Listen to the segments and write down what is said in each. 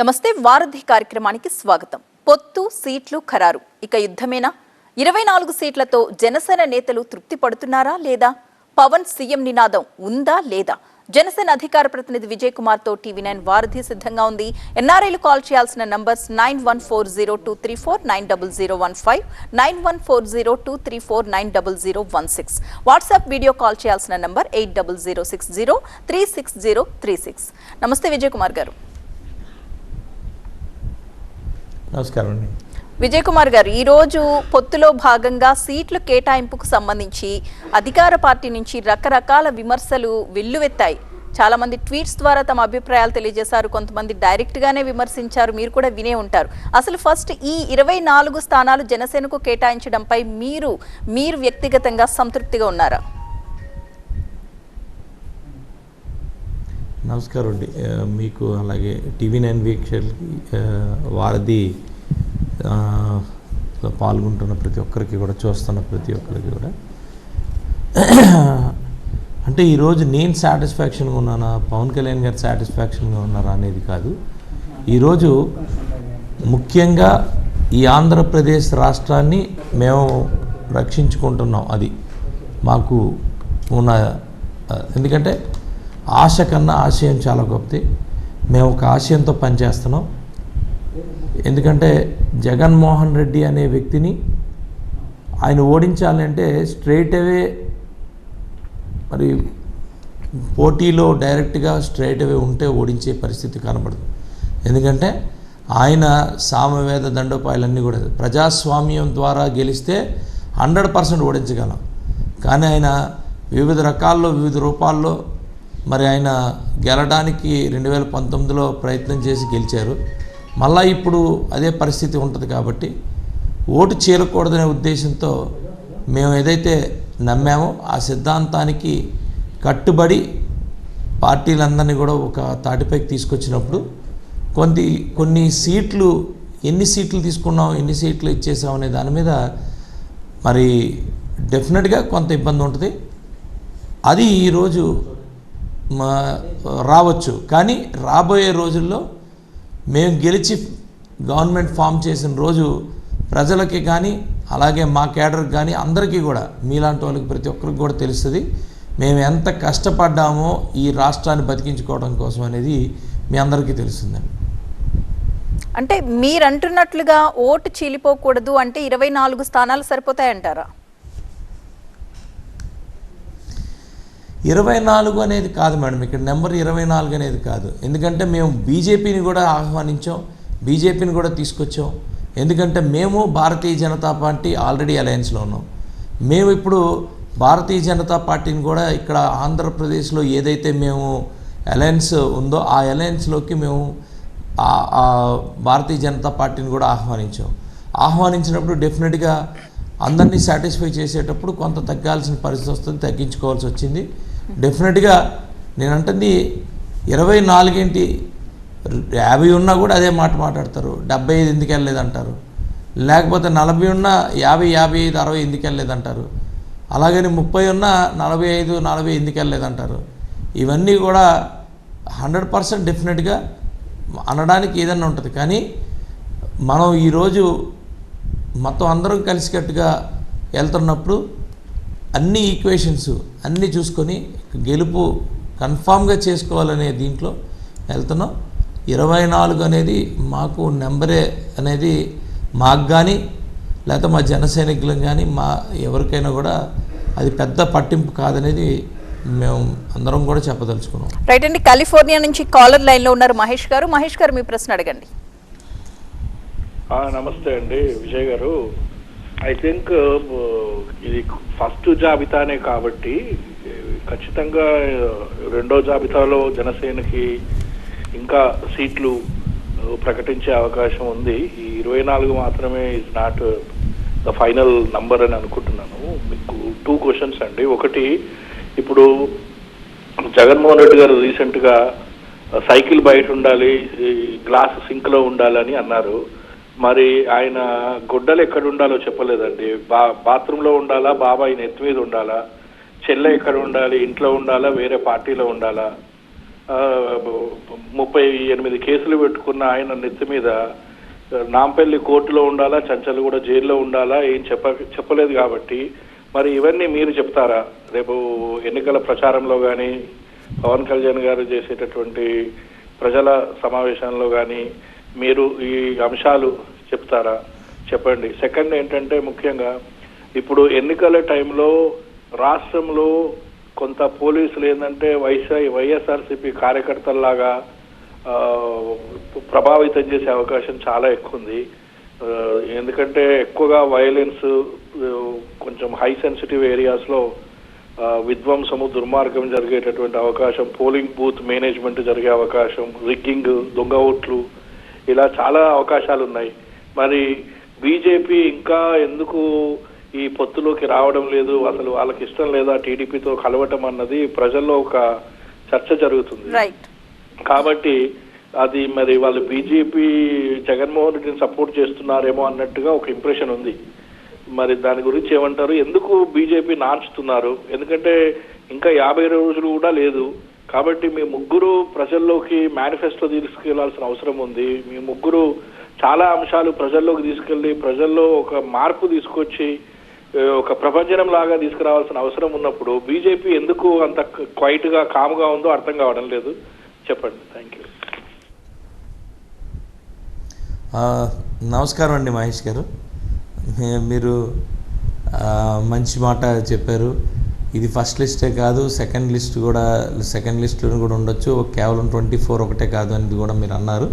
నమస్తే వారధి కార్యక్రమానికి స్వాగతం. పొత్తు సీట్లు ఖరారు, ఇక యుద్ధమేనా? 24 సీట్లతో జనసేన నేతలు తృప్తి పడుతున్నారా లేదా? పవన్ సీఎం నినాదం ఉందా లేదా? జనసేన అధికార ప్రతినిధి విజయ్ కుమార్ తో టీవీ9 వారధి సిద్ధంగా ఉంది. ఎన్ఆర్ఐలు కాల్ చేయాల్సిన నంబర్స్ 914023490015, 914023490016. వాట్సాప్ వీడియో కాల్ చేయాల్సిన నంబర్ 8006036036. నమస్తే విజయ్ కుమార్ గారు. నమస్కారం అండి. విజయ్ కుమార్ గారు, ఈరోజు పొత్తులో భాగంగా సీట్ల కేటాయింపుకు సంబంధించి అధికార పార్టీ నుంచి రకరకాల విమర్శలు వెల్లువెత్తాయి. చాలా మంది ట్వీట్స్ ద్వారా తమ అభిప్రాయాలు తెలియజేశారు, కొంతమంది డైరెక్ట్ గానే విమర్శించారు. మీరు కూడా వినే ఉంటారు. అసలు ఫస్ట్ ఈ 24 స్థానాలు జనసేనకు కేటాయించడంపై మీరు వ్యక్తిగతంగా సంతృప్తిగా ఉన్నారా? నమస్కారం అండి మీకు, అలాగే టీవీ9 వీక్షకులకి, వారధి పాల్గొంటున్న ప్రతి ఒక్కరికి కూడా, చూస్తున్న ప్రతి ఒక్కరికి కూడా, అంటే ఈరోజు నేను సాటిస్ఫాక్షన్గా ఉన్నానా, పవన్ కళ్యాణ్ గారు సాటిస్ఫాక్షన్గా ఉన్నారా అనేది కాదు. ఈరోజు ముఖ్యంగా ఈ ఆంధ్రప్రదేశ్ రాష్ట్రాన్ని మేము రక్షించుకుంటున్నాం. అది మాకు ఉన్న, ఎందుకంటే ఆశ కన్నా ఆశయం చాలా గొప్పది. మేము ఒక ఆశయంతో పనిచేస్తున్నాం. ఎందుకంటే జగన్మోహన్ రెడ్డి అనే వ్యక్తిని ఆయన ఓడించాలి అంటే స్ట్రైట్ అవే, మరి పోటీలో డైరెక్ట్గా స్ట్రైట్ అవే ఉంటే ఓడించే పరిస్థితి కనబడదు. ఎందుకంటే ఆయన సామవేద దండోపాయాలన్నీ కూడా ప్రజాస్వామ్యం ద్వారా గెలిస్తే 100% ఓడించగలం. కానీ ఆయన వివిధ రకాల్లో, వివిధ రూపాల్లో మరి ఆయన గెలడానికి 2019లో ప్రయత్నం చేసి గెలిచారు. మళ్ళీ ఇప్పుడు అదే పరిస్థితి ఉంటుంది. కాబట్టి ఓటు చేరకూడదనే ఉద్దేశంతో మేము ఏదైతే నమ్మామో ఆ సిద్ధాంతానికి కట్టుబడి పార్టీలందరినీ కూడా ఒక తాటిపైకి తీసుకొచ్చినప్పుడు కొన్ని సీట్లు, ఎన్ని సీట్లు తీసుకున్నాం, ఎన్ని సీట్లు ఇచ్చేసాం అనే దాని మీద మరి డెఫినెట్గా కొంత ఇబ్బంది ఉంటుంది. అది ఈరోజు రావచ్చు. కానీ రాబోయే రోజుల్లో మేము గెలిచి గవర్నమెంట్ ఫామ్ చేసిన రోజు ప్రజలకి కానీ, అలాగే మా కేడర్కి కానీ, అందరికీ కూడా, మీలాంటి వాళ్ళకి ప్రతి ఒక్కరికి కూడా తెలుస్తుంది మేము ఎంత కష్టపడ్డామో ఈ రాష్ట్రాన్ని బతికించుకోవడం కోసం అనేది మీ అందరికీ తెలుస్తుందండి. అంటే మీరు అంటున్నట్లుగా ఓటు చీలిపోకూడదు అంటే 24 స్థానాలు సరిపోతాయంటారా? 24 అనేది కాదు మేడం, ఇక్కడ నెంబర్ 24 అనేది కాదు. ఎందుకంటే మేము బీజేపీని కూడా ఆహ్వానించాం, బీజేపీని కూడా తీసుకొచ్చాం. ఎందుకంటే మేము భారతీయ జనతా పార్టీ ఆల్రెడీ అలయన్స్లో ఉన్నాం. మేము ఇప్పుడు భారతీయ జనతా పార్టీని కూడా ఇక్కడ ఆంధ్రప్రదేశ్లో ఏదైతే మేము అలయన్స్ ఉందో ఆ అలయన్స్లోకి మేము భారతీయ జనతా పార్టీని కూడా ఆహ్వానించినప్పుడు డెఫినెట్గా అందరినీ సాటిస్ఫై చేసేటప్పుడు కొంత తగ్గాల్సిన పరిస్థితి వస్తుంది, తగ్గించుకోవాల్సి వచ్చింది. డెఫినెట్గా నేను అంటుంది 24 ఏంటి, 50 ఉన్నా కూడా అదే మాట మాట్లాడతారు. 75 ఎందుకు వెళ్ళలేదంటారు, లేకపోతే 40 ఉన్నా 50, 55, 60 ఎందుకు వెళ్ళలేదంటారు. అలాగని 30 ఉన్నా 45, 40 ఎందుకు వెళ్ళలేదంటారు. ఇవన్నీ కూడా 100% డెఫినెట్గా అనడానికి ఏదన్నా ఉంటుంది. కానీ మనం ఈరోజు మొత్తం అందరం కలిసికట్టుగా వెళ్తున్నప్పుడు అన్ని ఈక్వేషన్స్ అన్నీ చూసుకొని గెలుపు కన్ఫామ్గా చేసుకోవాలనే దీంట్లో వెళ్తున్నాం. 24 అనేది మాకు నెంబరే అనేది మాకు కానీ, లేకపోతే మా జన సైనికులకు కానీ, మా ఎవరికైనా కూడా అది పెద్ద పట్టింపు కాదనేది మేము అందరం కూడా చెప్పదలుచుకున్నాం. రైట్ అండి. కాలిఫోర్నియా నుంచి కాలర్ లైన్లో ఉన్నారు మహేష్ గారు. మహేష్ గారు, మీ ప్రశ్న అడగండి. నమస్తే అండి విజయ్ గారు. ఐ థింక్ ఇది ఫస్ట్ జాబితానే కాబట్టి ఖచ్చితంగా రెండో జాబితాలో జనసేనకి ఇంకా సీట్లు ప్రకటించే అవకాశం ఉంది. ఈ 24 మాత్రమే is not the final number అని అనుకుంటున్నాను. మీకు 2 క్వశ్చన్స్ అండి. ఒకటి, ఇప్పుడు జగన్మోహన్ రెడ్డి గారు రీసెంట్గా సైకిల్ బయట ఉండాలి, గ్లాస్ సింక్లో ఉండాలని అన్నారు. మరి ఆయన గుడ్డలు ఎక్కడ ఉండాలో చెప్పలేదండి. బాత్రూంలో ఉండాలా, బాబాయ్ నెత్తి మీద ఉండాలా, చెల్లె ఎక్కడ ఉండాలి, ఇంట్లో ఉండాలా, వేరే పార్టీలో ఉండాలా, 38 కేసులు పెట్టుకున్న ఆయన నెత్తి మీద నాంపల్లి కోర్టులో ఉండాలా, చంచల్ కూడా జైల్లో ఉండాలా, ఏం చెప్పలేదు కాబట్టి మరి ఇవన్నీ మీరు చెప్తారా రేపు ఎన్నికల ప్రచారంలో కానీ పవన్ కళ్యాణ్ గారు చేసేటటువంటి ప్రజల సమావేశంలో కానీ మీరు ఈ అంశాలు చెప్తారా? చెప్పండి. సెకండ్ ఏంటంటే ముఖ్యంగా ఇప్పుడు ఎన్నికల టైంలో రాష్ట్రంలో కొంత పోలీసులు ఏంటంటే వైఎస్ఆర్సీపీ కార్యకర్తల్లాగా ప్రభావితం చేసే అవకాశం చాలా ఎక్కువ ఉంది. ఎందుకంటే ఎక్కువగా వైలెన్స్, కొంచెం హై సెన్సిటివ్ ఏరియాస్లో విధ్వంసము, దుర్మార్గం జరిగేటటువంటి అవకాశం, పోలింగ్ బూత్ మేనేజ్మెంట్ జరిగే అవకాశం, రిగ్గింగ్, దొంగ ఓట్లు, ఇలా చాలా అవకాశాలు ఉన్నాయి. మరి బీజేపీ ఇంకా ఎందుకు ఈ పొత్తులోకి రావడం లేదు? అసలు వాళ్ళకి ఇష్టం లేదా టీడీపీతో కలవటం అన్నది ప్రజల్లో ఒక చర్చ జరుగుతుంది. కాబట్టి అది మరి వాళ్ళు బీజేపీ జగన్మోహన్ రెడ్డిని సపోర్ట్ చేస్తున్నారేమో అన్నట్టుగా ఒక ఇంప్రెషన్ ఉంది. మరి దాని గురించి ఏమంటారు? ఎందుకు బీజేపీ నార్చుతున్నారు? ఎందుకంటే ఇంకా 50 రోజులు కూడా లేదు. కాబట్టి మీ ముగ్గురు ప్రజల్లోకి మేనిఫెస్టో తీసుకెళ్లాల్సిన అవసరం ఉంది. మీ ముగ్గురు చాలా అంశాలు ప్రజల్లోకి తీసుకెళ్లి ప్రజల్లో ఒక మార్పు తీసుకొచ్చి ఒక ప్రపంచం లాగా తీసుకురావాల్సిన అవసరం ఉన్నప్పుడు బీజేపీ ఎందుకు అంత క్వైట్ గా కామ్గా ఉందో అర్థం కావడం లేదు. చెప్పండి. Thank you. నమస్కారం అండి మహేష్ గారు, మీరు మంచి మాట చెప్పారు. ఇది ఫస్ట్ లిస్టే కాదు, సెకండ్ లిస్ట్లో కూడా ఉండొచ్చు, కేవలం 24 ఒకటే కాదు అనేది కూడా మీరు అన్నారు.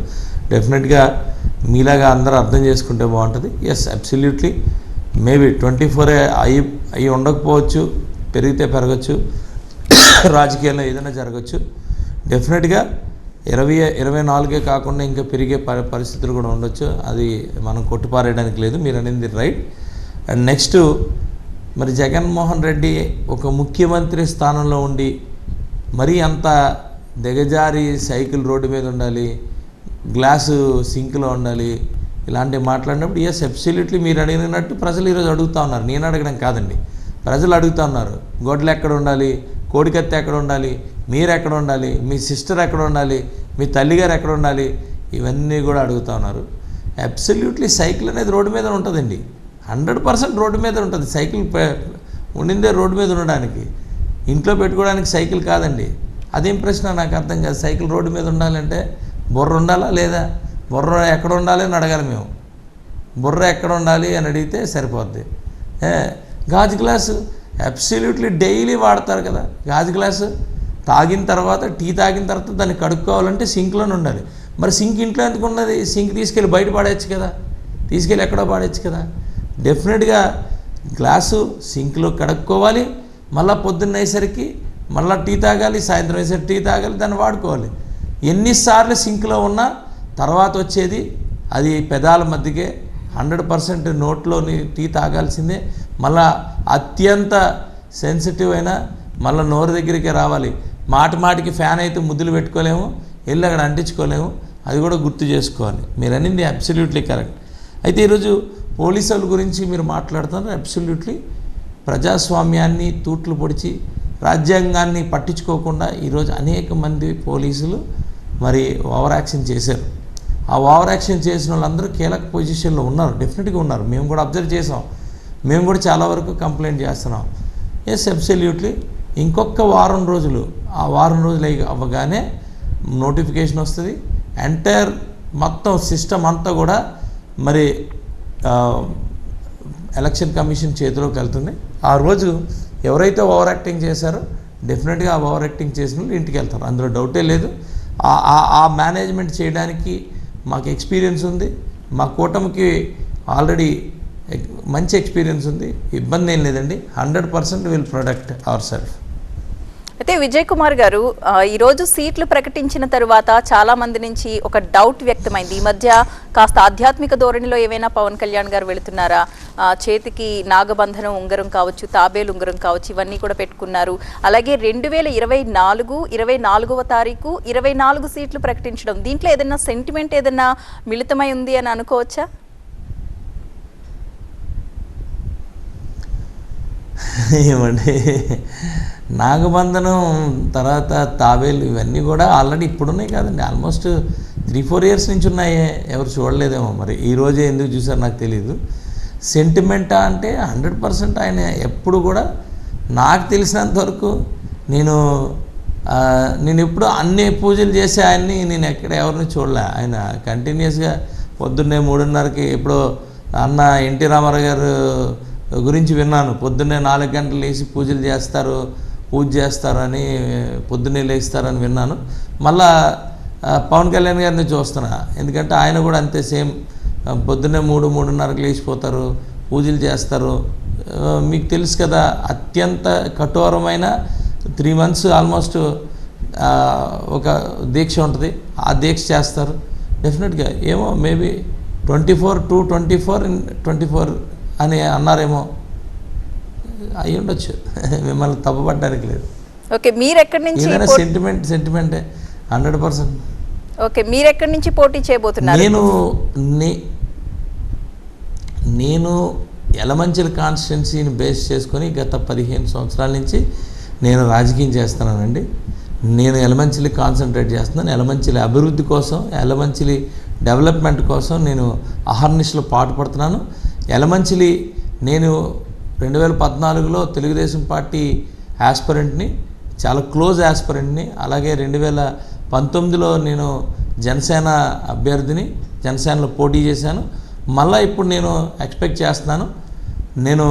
డెఫినెట్గా మీలాగా అందరూ అర్థం చేసుకుంటే బాగుంటుంది. ఎస్, అబ్సల్యూట్లీ మేబీ 24 అయి ఉండకపోవచ్చు, పెరిగితే పెరగచ్చు, రాజకీయాల్లో ఏదైనా జరగచ్చు. డెఫినెట్గా 24 కాకుండా ఇంకా పెరిగే పరిస్థితులు కూడా ఉండొచ్చు. అది మనం కొట్టిపారేయడానికి లేదు, మీరు అనేది రైట్. అండ్ నెక్స్ట్, మరి జగన్మోహన్ రెడ్డి ఒక ముఖ్యమంత్రి స్థానంలో ఉండి మరీ అంత దిగజారి సైకిల్ రోడ్డు మీద ఉండాలి, గ్లాసు సింక్లో ఉండాలి, ఇలాంటివి మాట్లాడినప్పుడు ఎస్ అబ్సల్యూట్లీ మీరు అడిగినట్టు ప్రజలు ఈరోజు అడుగుతూ ఉన్నారు. నేను అడగడం కాదండి, ప్రజలు అడుగుతూ ఉన్నారు. గొడ్లు ఎక్కడ ఉండాలి, కోడికత్తి ఎక్కడ ఉండాలి, మీరు ఎక్కడ ఉండాలి, మీ సిస్టర్ ఎక్కడ ఉండాలి, మీ తల్లిగారు ఎక్కడ ఉండాలి, ఇవన్నీ కూడా అడుగుతూ ఉన్నారు. అబ్సల్యూట్లీ సైకిల్ అనేది రోడ్డు మీద ఉంటుందండి, 100% రోడ్డు మీద ఉంటుంది. సైకిల్ ఉండిందే రోడ్డు మీద ఉండడానికి, ఇంట్లో పెట్టుకోవడానికి సైకిల్ కాదండి. అదేం ప్రశ్న నాకు అర్థం కాదు. సైకిల్ రోడ్డు మీద ఉండాలంటే బుర్ర ఉండాలా లేదా? బుర్ర ఎక్కడ ఉండాలి అని అడగాలి మేము. బుర్ర ఎక్కడ ఉండాలి అని అడిగితే సరిపోద్ది. గాజు గ్లాసు అబ్సల్యూట్లీ డైలీ వాడతారు కదా గాజు గ్లాసు. తాగిన తర్వాత టీ తాగిన తర్వాత దాన్ని కడుక్కోవాలంటే సింక్లోనే ఉండాలి. మరి సింక్ ఇంట్లో ఎందుకు ఉన్నది? సింక్ తీసుకెళ్ళి బయట పాడేయచ్చు కదా, తీసుకెళ్ళి ఎక్కడో పాడేయచ్చు కదా. డెఫినెట్గా గ్లాసు సింక్లో కడుక్కోవాలి, మళ్ళీ పొద్దున్న అయ్యేసరికి మళ్ళీ టీ తాగాలి, సాయంత్రం అయ్యేసరికి టీ తాగాలి, దాన్ని వాడుకోవాలి. ఎన్నిసార్లు సింక్లో ఉన్నా తర్వాత వచ్చేది అది పెదాల మధ్యకే. 100% నోట్లోని టీ తాగాల్సిందే. మళ్ళా అత్యంత సెన్సిటివ్ అయినా మళ్ళీ నోరు దగ్గరికే రావాలి. మాటికి ఫ్యాన్ అయితే ముద్దులు పెట్టుకోలేము, వెళ్ళి అక్కడ అంటించుకోలేము. అది కూడా గుర్తు చేసుకోవాలి. మీరు అనేది అబ్సల్యూట్లీ కరెక్ట్. అయితే ఈరోజు పోలీసుల గురించి మీరు మాట్లాడుతున్నారు. అబ్సల్యూట్లీ ప్రజాస్వామ్యాన్ని తూట్లు పొడిచి రాజ్యాంగాన్ని పట్టించుకోకుండా ఈరోజు అనేక మంది పోలీసులు మరి ఓవర్ యాక్షన్ చేశారు. ఆ ఓవర్ యాక్షన్ చేసిన వాళ్ళందరూ కీలక పొజిషన్లో ఉన్నారు, డెఫినెట్గా ఉన్నారు. మేము కూడా అబ్జర్వ్ చేసాం, మేము కూడా చాలా వరకు కంప్లైంట్ చేస్తున్నాం. ఎస్ అబ్సల్యూట్లీ ఇంకొక వారం రోజులు, ఆ వారం రోజులు అవ్వగానే నోటిఫికేషన్ వస్తుంది. ఎంటైర్ మొత్తం సిస్టమ్ అంతా కూడా మరి ఎలక్షన్ కమిషన్ చేతిలోకి వెళ్తుంది. ఆ రోజు ఎవరైతే ఓవర్ యాక్టింగ్ చేశారో డెఫినెట్గా ఆ ఓవర్ యాక్టింగ్ చేసిన వాళ్ళు ఇంటికి వెళ్తారు, అందులో డౌటే లేదు. ఆ మేనేజ్మెంట్ చేయడానికి మాకు ఎక్స్పీరియన్స్ ఉంది. మా కూటమికి ఆల్రెడీ మంచి ఎక్స్పీరియన్స్ ఉంది, ఇబ్బంది ఏం లేదండి. 100% విల్ ప్రొటెక్ట్ అవర్ సెల్ఫ్. అయితే విజయ్ కుమార్ గారు, ఈరోజు సీట్లు ప్రకటించిన తరువాత చాలా మంది నుంచి ఒక డౌట్ వ్యక్తమైంది. ఈ మధ్య కాస్త ఆధ్యాత్మిక ధోరణిలో ఏమైనా పవన్ కళ్యాణ్ గారు వెళుతున్నారా? చేతికి నాగబంధనం ఉంగరం కావచ్చు, తాబేలు ఉంగరం కావచ్చు, ఇవన్నీ కూడా పెట్టుకున్నారు. అలాగే 2024 24వ తారీఖు 24 సీట్లు ప్రకటించడం, దీంట్లో ఏదైనా సెంటిమెంట్ ఏదైనా మిళితమై ఉంది అని అనుకోవచ్చా? ఏమండి, నాగబంధనం తర్వాత తాబేలు ఇవన్నీ కూడా ఆల్రెడీ ఇప్పుడున్నాయి కాదండి, ఆల్మోస్ట్ 3-4 ఇయర్స్ నుంచి ఉన్నాయే, ఎవరు చూడలేదేమో. మరి ఈరోజే ఎందుకు చూసారు నాకు తెలీదు. సెంటిమెంటా అంటే 100% ఆయన ఎప్పుడు కూడా నాకు తెలిసినంత వరకు నేను ఎప్పుడు అన్ని పూజలు చేసే ఆయన్ని నేను ఎక్కడ ఎవరిని చూడలే. ఆయన కంటిన్యూస్గా పొద్దున్నే 3:30కి ఎప్పుడో అన్న ఎన్టీ రామారావు గారు గురించి విన్నాను, పొద్దున్నే 4 గంటలు లేచి పూజ చేస్తారు అని పొద్దున్నే లేస్తారని విన్నాను. మళ్ళా పవన్ కళ్యాణ్ గారిని చూస్తున్నా, ఎందుకంటే ఆయన కూడా అంతే సేమ్, పొద్దున్నే 3-3:30కి లేచిపోతారు, పూజలు చేస్తారు. మీకు తెలుసు కదా, అత్యంత కఠోరమైన 3 months ఆల్మోస్ట్ ఒక దీక్ష ఉంటుంది, ఆ దీక్ష చేస్తారు. డెఫినెట్గా ఏమో మేబీ 24 అని అన్నారేమో, అయి ఉండొచ్చు, మిమ్మల్ని తప్పుపడడానికి లేదు. ఓకే, మీరు ఎక్కడి నుంచి ఏదైనా సెంటిమెంటే 100%. ఓకే, మీరు ఎక్కడి నుంచి పోటీ చేయబోతున్నారు? నేను యలమంచిలి కాన్స్టిట్యున్సీని బేస్ చేసుకొని గత 15 సంవత్సరాల నుంచి నేను రాజకీయం చేస్తున్నానండి. నేను యలమంచిలి కాన్సన్ట్రేట్ చేస్తున్నాను. యలమంచిలి అభివృద్ధి కోసం, యలమంచిలి డెవలప్మెంట్ కోసం నేను అహర్నిశలు పాటుపడుతున్నాను. యలమంచిలి నేను 2014లో తెలుగుదేశం పార్టీ యాస్పిరెంట్ని, చాలా క్లోజ్ యాస్పిరెంట్ని. అలాగే 2019లో నేను జనసేన అభ్యర్థిని, జనసేనలో పోటీ చేశాను. మళ్ళీ ఇప్పుడు నేను ఎక్స్పెక్ట్ చేస్తున్నాను, నేను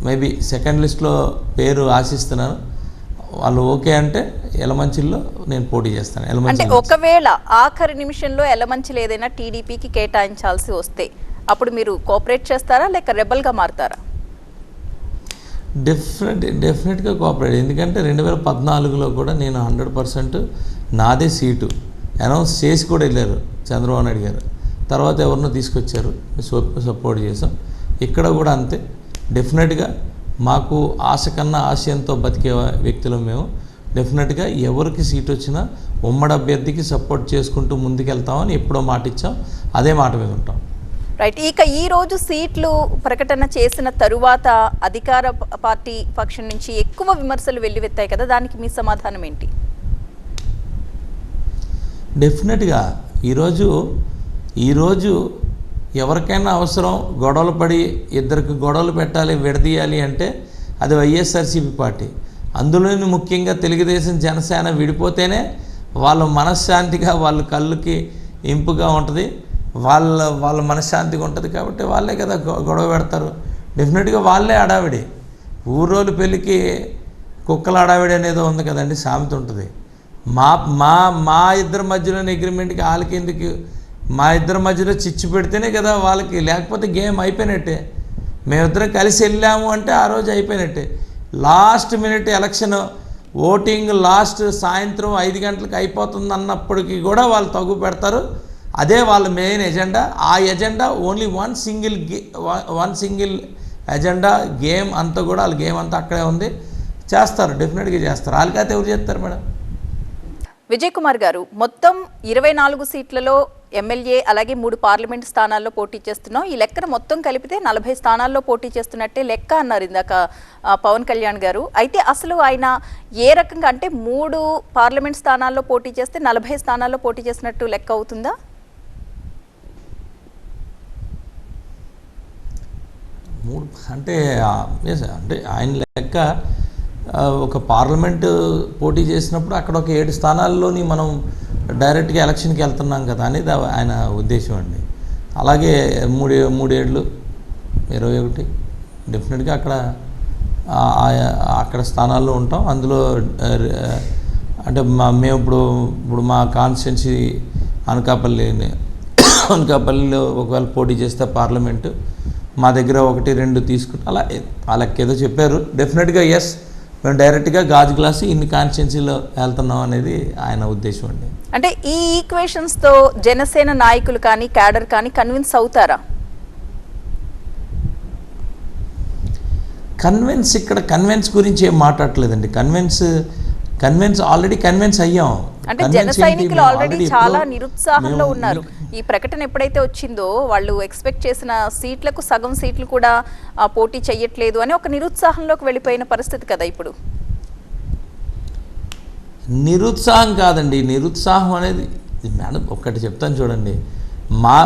మేబీ సెకండ్ లిస్ట్లో పేరు ఆశిస్తున్నాను. వాళ్ళు ఓకే అంటే యలమంచిల్లో నేను పోటీ చేస్తాను. అంటే ఒకవేళ ఆఖరి నిమిషంలో యలమంచిలి ఏదైనా టీడీపీకి కేటాయించాల్సి వస్తే అప్పుడు మీరు కోఆపరేట్ చేస్తారా లేక రెబల్గా మారుతారా? డెఫినెట్గా కోఆపరేట్. ఎందుకంటే 2014లో కూడా నేను 100% నాదే సీటు అనౌన్స్ చేసి కూడా వెళ్ళారు చంద్రబాబు నాయుడు గారు. తర్వాత ఎవరినో తీసుకొచ్చారు, సపోర్ట్ చేసాం. ఇక్కడ కూడా అంతే. డెఫినెట్గా మాకు ఆశ కన్నా ఆశయంతో బతికే వ్యక్తులు మేము. డెఫినెట్గా ఎవరికి సీట్ వచ్చినా ఉమ్మడి అభ్యర్థికి సపోర్ట్ చేసుకుంటూ ముందుకెళ్తామని ఎప్పుడో మాట ఇచ్చాం, అదే మాట మీద ఉంటాం. రైట్. ఇక ఈరోజు సీట్లు ప్రకటన చేసిన తరువాత అధికార పార్టీ పక్షం నుంచి ఎక్కువ విమర్శలు వెల్లువెత్తాయి కదా, దానికి మీ సమాధానం ఏంటి? డెఫినెట్గా ఈరోజు ఎవరికైనా అవసరం, గొడవలు పడి ఇద్దరికి గొడవలు పెట్టాలి, విడదీయాలి అంటే అది వైఎస్ఆర్సీపీ పార్టీ. అందులోని ముఖ్యంగా తెలుగుదేశం జనసేన విడిపోతేనే వాళ్ళ మనశ్శాంతిగా, వాళ్ళ కళ్ళుకి ఇంపుగా ఉంటుంది, వాళ్ళ మనశ్శాంతిగా ఉంటుంది. కాబట్టి వాళ్ళే కదా గొడవ పెడతారు. డెఫినెట్గా వాళ్ళే అడావిడి. ఊరోళ్ళు పెళ్ళికి కుక్కల అడావిడి అనేది ఉంది కదండి, సామెత ఉంటుంది. మా ఇద్దరి మధ్యలోని అగ్రిమెంట్కి వాళ్ళకి ఎందుకు? మా ఇద్దరి మధ్యలో చిచ్చు పెడితేనే కదా వాళ్ళకి, లేకపోతే గేమ్ అయిపోయినట్టే. మేమిద్దరం కలిసి వెళ్ళాము అంటే ఆ రోజు అయిపోయినట్టే. Last minute election voting last సాయంత్రం 5 గంటలకు అయిపోతుంది అన్నప్పటికీ కూడా వాళ్ళు తగ్గు పెడతారు. అదే వాళ్ళ మెయిన్ ఎజెండా. ఆ agenda only one single agenda. Game అంతా కూడా వాళ్ళ గేమ్ అంతా అక్కడే ఉంది. చేస్తారు, డెఫినెట్గా చేస్తారు. వాళ్ళకైతే ఎవరు చేస్తారు మేడం? విజయ్ కుమార్ గారు, మొత్తం 24 సీట్లలో ఎమ్మెల్యే అలాగే 3 పార్లమెంట్ స్థానాల్లో పోటీ చేస్తున్నాం. ఈ లెక్కన మొత్తం కలిపితే 40 స్థానాల్లో పోటీ చేస్తున్నట్టే లెక్క అన్నారు ఇందాక పవన్ కళ్యాణ్ గారు. అయితే అసలు ఆయన ఏ రకంగా, అంటే 3 పార్లమెంట్ స్థానాల్లో పోటీ చేస్తే 40 స్థానాల్లో పోటీ చేసినట్టు లెక్క అవుతుందా? అంటే ఆయన లెక్క ఒక పార్లమెంటు పోటీ చేసినప్పుడు అక్కడ ఒక 7 స్థానాల్లోని మనం డైరెక్ట్గా ఎలక్షన్కి వెళ్తున్నాం కదా అనేది ఆయన ఉద్దేశం అండి. అలాగే 3 ఏళ్ళు 21 డెఫినెట్గా అక్కడ స్థానాల్లో ఉంటాం. అందులో అంటే మేము ఇప్పుడు మా కాన్స్టిట్యున్సీ అనకాపల్లిలో ఒకవేళ పోటీ చేస్తే పార్లమెంటు మా దగ్గర 1-2 తీసుకుంటాం. అలా వాళ్ళకి ఏదో చెప్పారు. డెఫినెట్గా ఎస్, మేము డైరెక్ట్గా గాజు గ్లాసు ఇన్ని కాన్స్టిట్యున్సీలో వెళ్తున్నాం అనేది ఆయన ఉద్దేశం అండి. అంటే ఈ ఈక్వేషన్స్తో జనసేన నాయకులు కానీ క్యాడర్ కానీ కన్విన్స్ అవుతారా? ఇక్కడ కన్విన్స్ గురించి ఏం మాట్లాడలేదండి. కన్విన్స్ ఆల్రెడీ కన్విన్స్ అయ్యాం. అంటే జన సైనికులు ఆల్రెడీ చాలా నిరుత్సాహంలో ఉన్నారు. ఈ ప్రకటన ఎప్పుడైతే వచ్చిందో వాళ్ళు ఎక్స్పెక్ట్ చేసిన సీట్లకు సగం సీట్లు కూడా పోటీ చెయ్యట్లేదు అని ఒక నిరుత్సాహంలోకి వెళ్ళిపోయిన పరిస్థితి కదా ఇప్పుడు. నిరుత్సాహం కాదండి, నిరుత్సాహం అనేది మేడం ఒక్కటి చెప్తాను చూడండి, మా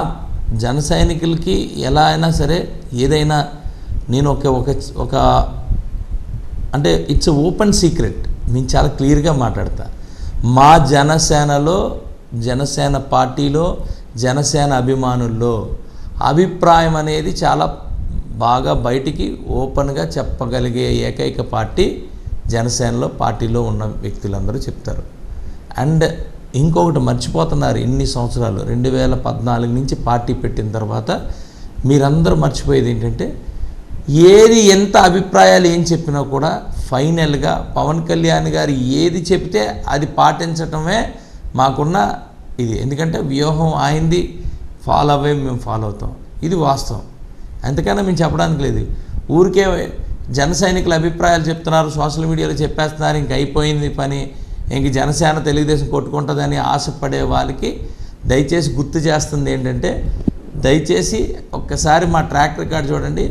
జన సైనికులకి ఎలా అయినా సరే ఏదైనా నేను ఒక అంటే ఇట్స్ ఓపెన్ సీక్రెట్, నేను చాలా క్లియర్గా మాట్లాడతా. మా జనసేన పార్టీలో జనసేన అభిమానుల్లో అభిప్రాయం అనేది చాలా బాగా బయటికి ఓపెన్గా చెప్పగలిగే ఏకైక పార్టీ జనసేనలో పార్టీలో ఉన్న వ్యక్తులందరూ చెప్తారు. అండ్ ఇంకొకటి మర్చిపోతున్నారు, ఇన్ని సంవత్సరాలు 2014 నుంచి పార్టీ పెట్టిన తర్వాత మీరందరూ మర్చిపోయేది ఏంటంటే ఏది ఎంత అభిప్రాయాలు ఏం చెప్పినా కూడా ఫైనల్గా పవన్ కళ్యాణ్ గారు ఏది చెప్తే అది పాటించటమే మాకున్న ఇది. ఎందుకంటే వ్యూహం ఆయనది, ఫాలో అవే మేము ఫాలో అవుతాం, ఇది వాస్తవం. అంతకన్నా మేము చెప్పడానికి లేదు. ఊరికే జన సైనికుల అభిప్రాయాలు చెప్తున్నారు, సోషల్ మీడియాలో చెప్పేస్తున్నారు, ఇంక అయిపోయింది పని, ఇంక జనసేన తెలుగుదేశం కొట్టుకుంటుందని ఆశపడే వాళ్ళకి దయచేసి గుర్తు చేస్తుంది ఏంటంటే, దయచేసి ఒక్కసారి మా ట్రాక్ రికార్డ్ చూడండి.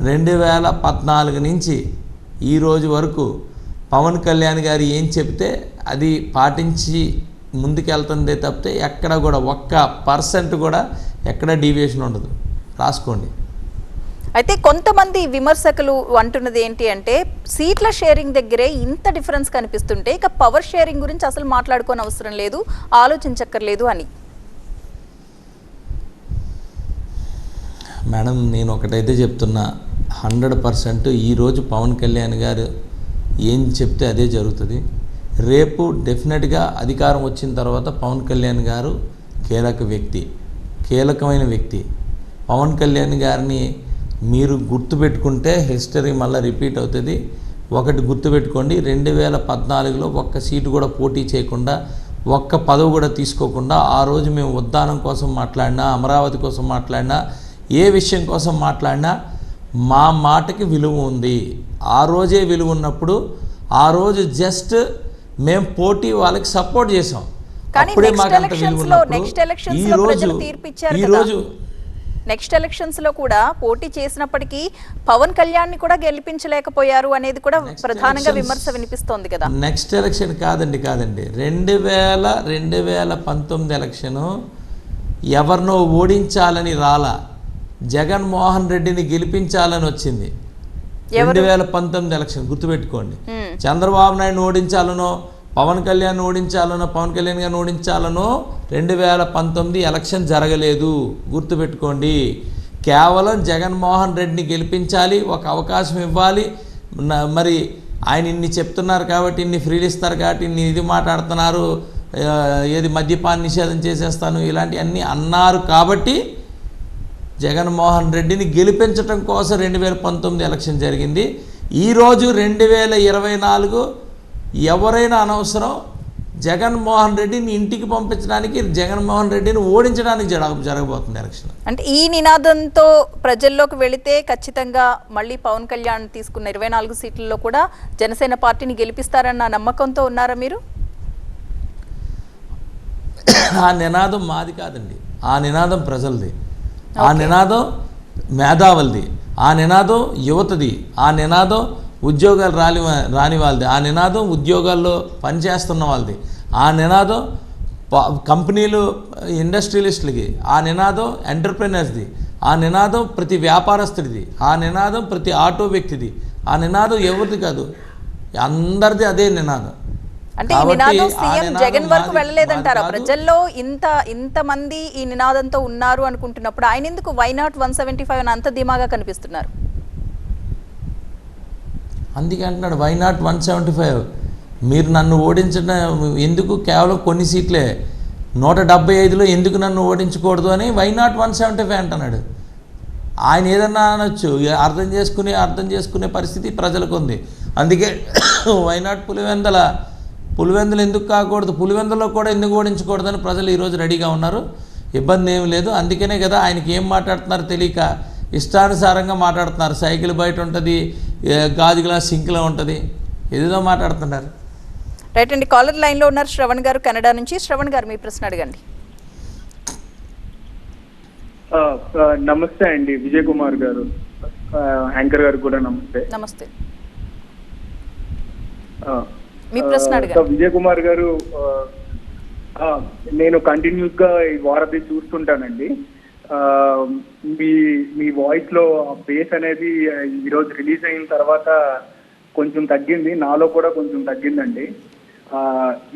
2014 నుంచి ఈరోజు వరకు పవన్ కళ్యాణ్ గారు ఏం చెప్తే అది పాటించి ముందుకెళ్తుందే తప్పితే ఎక్కడ కూడా 1% కూడా ఎక్కడ డీవియేషన్ ఉండదు, రాసుకోండి. అయితే కొంతమంది విమర్శకులు అంటున్నది ఏంటి అంటే సీట్ల షేరింగ్ దగ్గరే ఇంత డిఫరెన్స్ కనిపిస్తుంటే ఇక పవర్ షేరింగ్ గురించి అసలు మాట్లాడుకోని అవసరం లేదు, ఆలోచించక్కర్లేదు అని. మేడం నేను ఒకటైతే చెప్తున్నా, 100% ఈరోజు పవన్ కళ్యాణ్ గారు ఏం చెప్తే అదే జరుగుతుంది. రేపు డెఫినెట్గా అధికారం వచ్చిన తర్వాత పవన్ కళ్యాణ్ గారు కీలకమైన వ్యక్తి. పవన్ కళ్యాణ్ గారిని మీరు గుర్తుపెట్టుకుంటే హిస్టరీ మళ్ళీ రిపీట్ అవుతుంది. ఒకటి గుర్తుపెట్టుకోండి, 2014లో ఒక్క సీటు కూడా పోటీ చేయకుండా, ఒక్క పదవి కూడా తీసుకోకుండా, ఆ రోజు మేము ఉద్దానం కోసం మాట్లాడినా, అమరావతి కోసం మాట్లాడినా, ఏ విషయం కోసం మాట్లాడినా మా మాటకి విలువ ఉంది. ఆ రోజే విలువ ఉన్నప్పుడు ఆ రోజు జస్ట్ మేము పోటీ వాళ్ళకి సపోర్ట్ చేసాం, అప్పుడే మాకు అంత విలువ ఉన్నప్పుడు ఈరోజు నెక్స్ట్ ఎలక్షన్స్ లో కూడా పోటీ చేసినప్పటికీ పవన్ కళ్యాణ్ ని కూడా గెలిపించలేకపోయారు అనేది కూడా ప్రధానంగా విమర్శ వినిపిస్తోంది కదా. నెక్స్ట్ ఎలక్షన్ కాదండి 2019 ఎలక్షన్ ఎవరినో ఓడించాలని రాలా, జగన్మోహన్ రెడ్డిని గెలిపించాలని వచ్చింది. 2019 ఎలక్షన్ గుర్తుపెట్టుకోండి. చంద్రబాబు నాయుడు ఓడించాలనో, పవన్ కళ్యాణ్ ఓడించాలనో, పవన్ కళ్యాణ్ గారిని ఓడించాలనో 2019 ఎలక్షన్ జరగలేదు, గుర్తుపెట్టుకోండి. కేవలం జగన్మోహన్ రెడ్డిని గెలిపించాలి, ఒక అవకాశం ఇవ్వాలి. మరి ఆయన ఇన్ని చెప్తున్నారు కాబట్టి, ఇన్ని ఫ్రీలు ఇస్తారు కాబట్టి, ఇన్ని ఇది మాట్లాడుతున్నారు, ఏది మద్యపాన నిషేధం చేసేస్తాను ఇలాంటివన్నీ అన్నారు కాబట్టి జగన్మోహన్ రెడ్డిని గెలిపించడం కోసం 2019 ఎలక్షన్ జరిగింది. ఈరోజు 2024 ఎవరైనా అనవసరం, జగన్మోహన్ రెడ్డిని ఇంటికి పంపించడానికి, జగన్మోహన్ రెడ్డిని ఓడించడానికి జరగబోతుంది ఎలక్షన్. అంటే ఈ నినాదంతో ప్రజల్లోకి వెళితే ఖచ్చితంగా మళ్ళీ పవన్ కళ్యాణ్ తీసుకున్న 24 సీట్లలో కూడా జనసేన పార్టీని గెలిపిస్తారన్న నమ్మకంతో ఉన్నారా మీరు? ఆ నినాదం మాది కాదండి, ఆ నినాదం ప్రజలది, ఆ నినాదం మేధావులది, ఆ నినాదం యువతది, ఆ నినాదం ఉద్యోగాలు రాని వాళ్ళది, ఆ నినాదం ఉద్యోగాల్లో పనిచేస్తున్న వాళ్ళది, ఆ నినాదం కంపెనీలు ఇండస్ట్రియలిస్టులకి, ఆ నినాదం ఎంటర్ప్రెనర్స్ది, ఆ నినాదం ప్రతి వ్యాపారస్తుడిది, ఆ నినాదం ప్రతి ఆటో వ్యక్తిది, ఆ నినాదం ఎవరిది కాదు, అందరిది అదే నినాదం. అంటే ఈ నినాదం సీఎం జగన్ వరకు వెళ్ళలేదంటారా? ప్రజల్లో ఇంత మంది ఈ నినాదంతో ఉన్నారు అనుకుంటున్నప్పుడు ఆయన ఎందుకు వై నాట్ 175 అని అంత ధీమాగా కనిపిస్తున్నారు? అందుకే అంటున్నాడు వై నాట్ 175. మీరు నన్ను ఓడించిన ఎందుకు, కేవలం కొన్ని సీట్లే 175లో ఎందుకు నన్ను ఓడించకూడదు అని వై నాట్ 175 అంటున్నాడు. ఆయన ఏదన్నా అనొచ్చు, అర్థం చేసుకునే పరిస్థితి ప్రజలకు ఉంది. అందుకే వై నాట్ పులివెందులు ఎందుకు కాకూడదు, పులివెందులో కూడా ఎందుకు ఓడించకూడదని ప్రజలు ఈరోజు రెడీగా ఉన్నారు. ఇబ్బంది ఏమి లేదు. అందుకనే కదా ఆయనకి ఏం మాట్లాడుతున్నారో తెలియక ఇష్టానుసారంగా మాట్లాడుతున్నారు. సైకిల్ బయట ఉంటుంది, గాజు గ్లాస్ సింక్లో ఉంటుంది, ఏదో మాట్లాడుతున్నారు. రైట్ అండి, కాలర్ లైన్ లో ఉన్నారు శ్రవణ్ గారు కెనడా నుంచి. శ్రవణ్ గారు మీ ప్రశ్న అడగండి. నమస్తే అండి విజయ్ కుమార్ గారు, యాంకర్ గారు కూడా నమస్తే. నమస్తే, మీ ప్రశ్న అడగండి. విజయ్ కుమార్ గారు, నేను కంటిన్యూస్ గా ఈ వారధి చూస్తుంటానండి. మీ వాయిస్ లో బేస్ అనేది ఈరోజు రిలీజ్ అయిన తర్వాత కొంచెం తగ్గింది, నాలో కూడా కొంచెం తగ్గిందండి.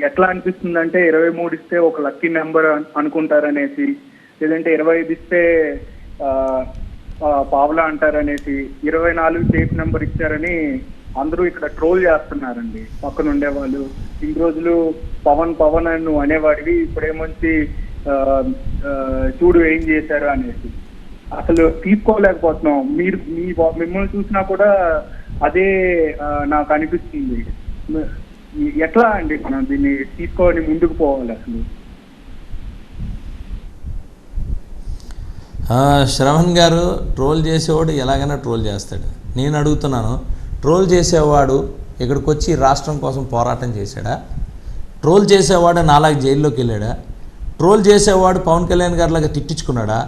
ఎట్లా అనిపిస్తుందంటే 23 ఇస్తే ఒక లక్కీ నెంబర్ అనుకుంటారనేసి, లేదంటే 25 ఇస్తే పావలా అంటారనేసి, 24 సేఫ్ నెంబర్ ఇచ్చారని అందరూ ఇక్కడ ట్రోల్ చేస్తున్నారండి పక్కన ఉండేవాళ్ళు. ఇన్ని రోజులు పవన్ పవన్ అని నువ్వు అనేవాడివి, ఇప్పుడేమొచ్చి చూడు ఏం చేశారు అనేసి. అసలు తీసుకోలేకపోతున్నాం. మిమ్మల్ని చూసినా కూడా అదే నాకు అనిపిస్తుంది. ఎట్లా అండి మనం దీన్ని తీసుకొని ముందుకు పోవాలి అసలు? శ్రవణ్ గారు, ట్రోల్ చేసేవాడు ఎలాగైనా ట్రోల్ చేస్తాడు. నేను అడుగుతున్నాను, ట్రోల్ చేసేవాడు ఇక్కడికి వచ్చి రాష్ట్రం కోసం పోరాటం చేశాడా? ట్రోల్ చేసేవాడు నాలాగ జైల్లోకి వెళ్ళాడా? ట్రోల్ చేసేవాడు పవన్ కళ్యాణ్ గారిలాగా తిట్టించుకున్నాడా?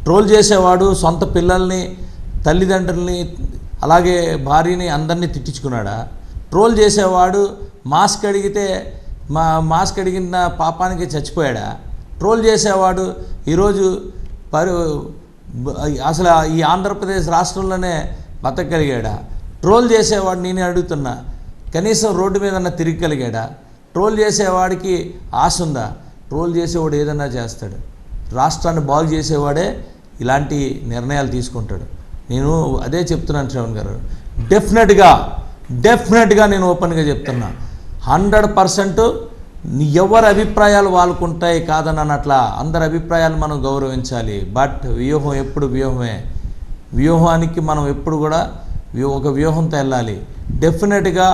ట్రోల్ చేసేవాడు సొంత పిల్లల్ని, తల్లిదండ్రుల్ని, అలాగే భార్యని అందరినీ తిట్టించుకున్నాడా? ట్రోల్ చేసేవాడు మాస్క్ అడిగితే మాస్క్ అడిగిన పాపానికి చచ్చిపోయాడా? ట్రోల్ చేసేవాడు ఈరోజు అసలు ఈ ఆంధ్రప్రదేశ్ రాష్ట్రంలోనే బతకగలిగాడా? ట్రోల్ చేసేవాడు నేనే అడుగుతున్నా, కనీసం రోడ్డు మీద తిరగగలిగాడా? ట్రోల్ చేసేవాడికి ఆశ ఉందా? ట్రోల్ చేసేవాడు ఏదన్నా చేస్తాడు. రాష్ట్రాన్ని బాగు చేసేవాడే ఇలాంటి నిర్ణయాలు తీసుకుంటాడు. నేను అదే చెప్తున్నాను శ్రవణ్ గారు, డెఫినెట్గా నేను ఓపెన్గా చెప్తున్నా, 100% ఎవరి అభిప్రాయాలు వాళ్ళకుంటాయి కాదని అన్నట్లా. అందరి అభిప్రాయాలు మనం గౌరవించాలి. బట్ వ్యూహం ఎప్పుడు వ్యూహమే. వ్యూహానికి మనం ఎప్పుడు కూడా ఒక వ్యూహంతో వెళ్ళాలి. డెఫినెట్గా